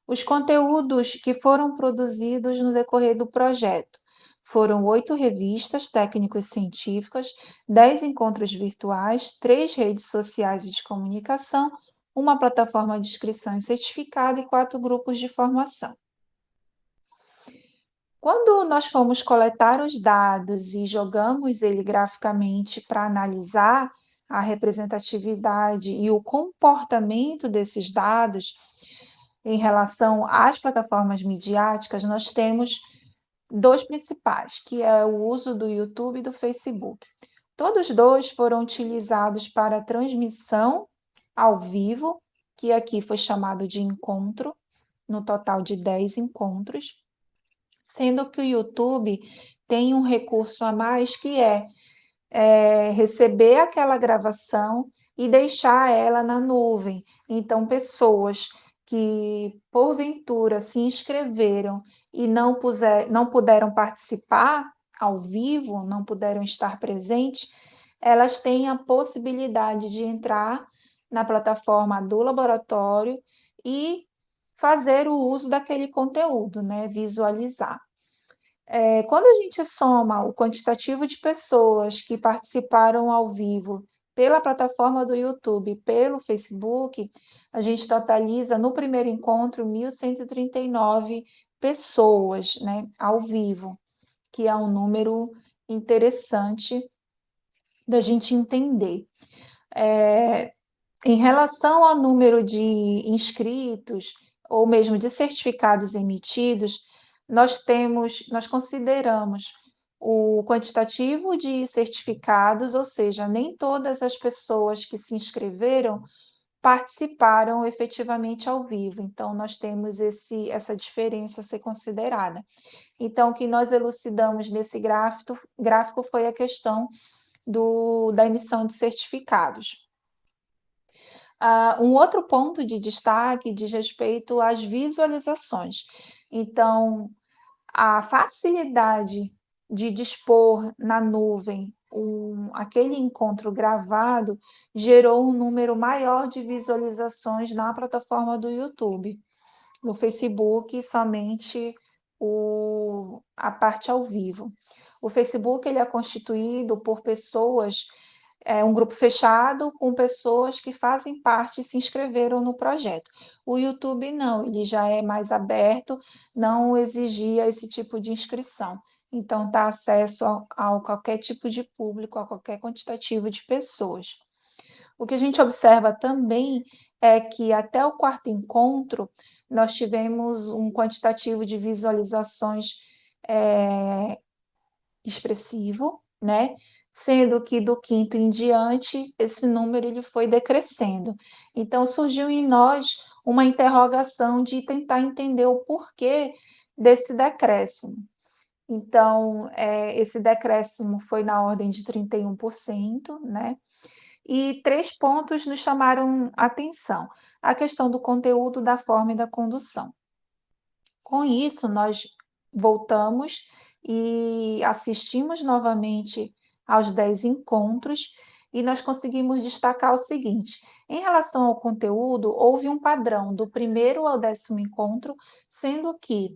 Os conteúdos que foram produzidos no decorrer do projeto foram 8 revistas técnicos científicas, 10 encontros virtuais, 3 redes sociais de comunicação, uma plataforma de inscrição e certificado e 4 grupos de formação. Quando nós fomos coletar os dados e jogamos ele graficamente para analisar a representatividade e o comportamento desses dados em relação às plataformas midiáticas, nós temos 2 principais, que é o uso do YouTube e do Facebook. Todos 2 foram utilizados para transmissão ao vivo, que aqui foi chamado de encontro, no total de 10 encontros, sendo que o YouTube tem um recurso a mais que é receber aquela gravação e deixar ela na nuvem. Então, pessoas que, porventura, se inscreveram e não puderam participar ao vivo, não puderam estar presentes, elas têm a possibilidade de entrar na plataforma do laboratório e fazer o uso daquele conteúdo, né? Visualizar. Quando a gente soma o quantitativo de pessoas que participaram ao vivo pela plataforma do YouTube, pelo Facebook, a gente totaliza no primeiro encontro 1.139 pessoas, né, ao vivo, que é um número interessante da gente entender. Em relação ao número de inscritos ou mesmo de certificados emitidos, nós consideramos o quantitativo de certificados, ou seja, nem todas as pessoas que se inscreveram participaram efetivamente ao vivo. Então, nós temos essa diferença a ser considerada. Então, o que nós elucidamos nesse gráfico foi a questão da emissão de certificados. Um outro ponto de destaque diz respeito às visualizações. Então, a facilidade de dispor na nuvem aquele encontro gravado gerou um número maior de visualizações na plataforma do YouTube. No Facebook, somente a parte ao vivo. O Facebook ele é constituído por pessoas, um grupo fechado com pessoas que fazem parte e se inscreveram no projeto. O YouTube não, ele já é mais aberto, não exigia esse tipo de inscrição. Então, dá acesso a qualquer tipo de público, a qualquer quantitativo de pessoas. O que a gente observa também é que até o quarto encontro, nós tivemos um quantitativo de visualizações expressivo, né? Sendo que do quinto em diante, esse número ele foi decrescendo. Então, surgiu em nós uma interrogação de tentar entender o porquê desse decréscimo. Então, esse decréscimo foi na ordem de 31%, né? E 3 pontos nos chamaram a atenção: a questão do conteúdo, da forma e da condução. Com isso, nós voltamos e assistimos novamente aos 10 encontros e nós conseguimos destacar o seguinte: em relação ao conteúdo, houve um padrão do primeiro ao 10º encontro, sendo que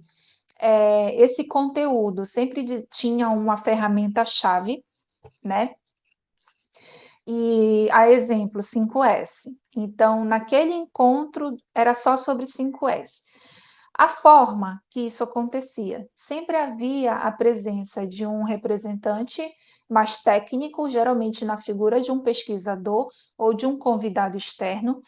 esse conteúdo sempre tinha uma ferramenta-chave, né? E a exemplo, 5S. Então, naquele encontro era só sobre 5S. A forma que isso acontecia, sempre havia a presença de um representante mais técnico, geralmente na figura de um pesquisador ou de um convidado externo.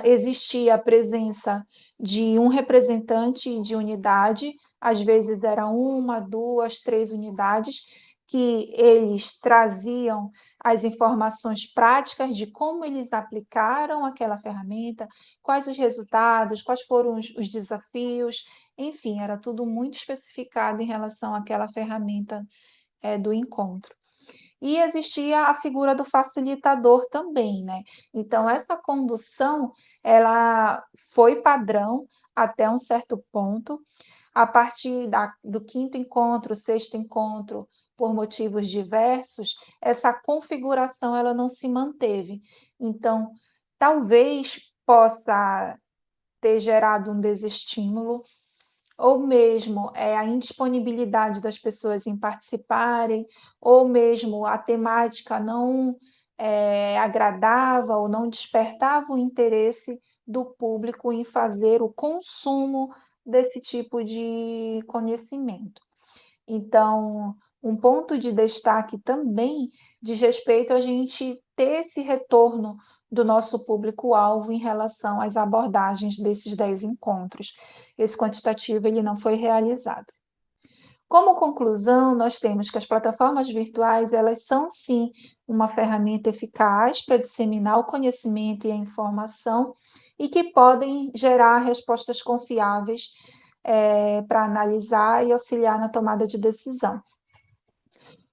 Existia a presença de um representante de unidade, às vezes era 1, 2, 3 unidades, que eles traziam as informações práticas de como eles aplicaram aquela ferramenta, quais os resultados, quais foram os desafios, enfim, era tudo muito especificado em relação àquela ferramenta do encontro. E existia a figura do facilitador também, né? Então, essa condução, ela foi padrão até um certo ponto. A partir do quinto encontro, sexto encontro, por motivos diversos, essa configuração ela não se manteve. Então, talvez possa ter gerado um desestímulo, ou mesmo a indisponibilidade das pessoas em participarem, ou mesmo a temática não agradava ou não despertava o interesse do público em fazer o consumo desse tipo de conhecimento. Então, um ponto de destaque também diz respeito a gente ter esse retorno do nosso público-alvo em relação às abordagens desses 10 encontros. Esse quantitativo ele não foi realizado. Como conclusão, nós temos que as plataformas virtuais, elas são sim uma ferramenta eficaz para disseminar o conhecimento e a informação e que podem gerar respostas confiáveis para analisar e auxiliar na tomada de decisão.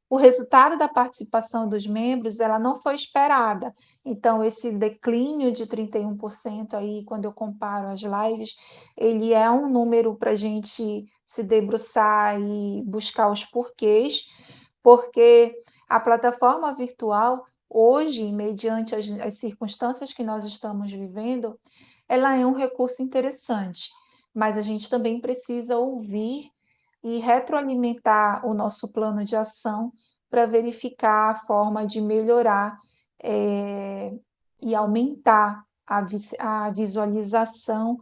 o resultado da participação dos membros, ela não foi esperada. Então, esse declínio de 31% aí, quando eu comparo as lives, ele é um número para a gente se debruçar e buscar os porquês, porque a plataforma virtual, hoje, mediante as circunstâncias que nós estamos vivendo, ela é um recurso interessante, mas a gente também precisa ouvir e retroalimentar o nosso plano de ação para verificar a forma de melhorar e aumentar a visualização,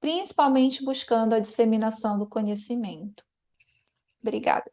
principalmente buscando a disseminação do conhecimento. Obrigada.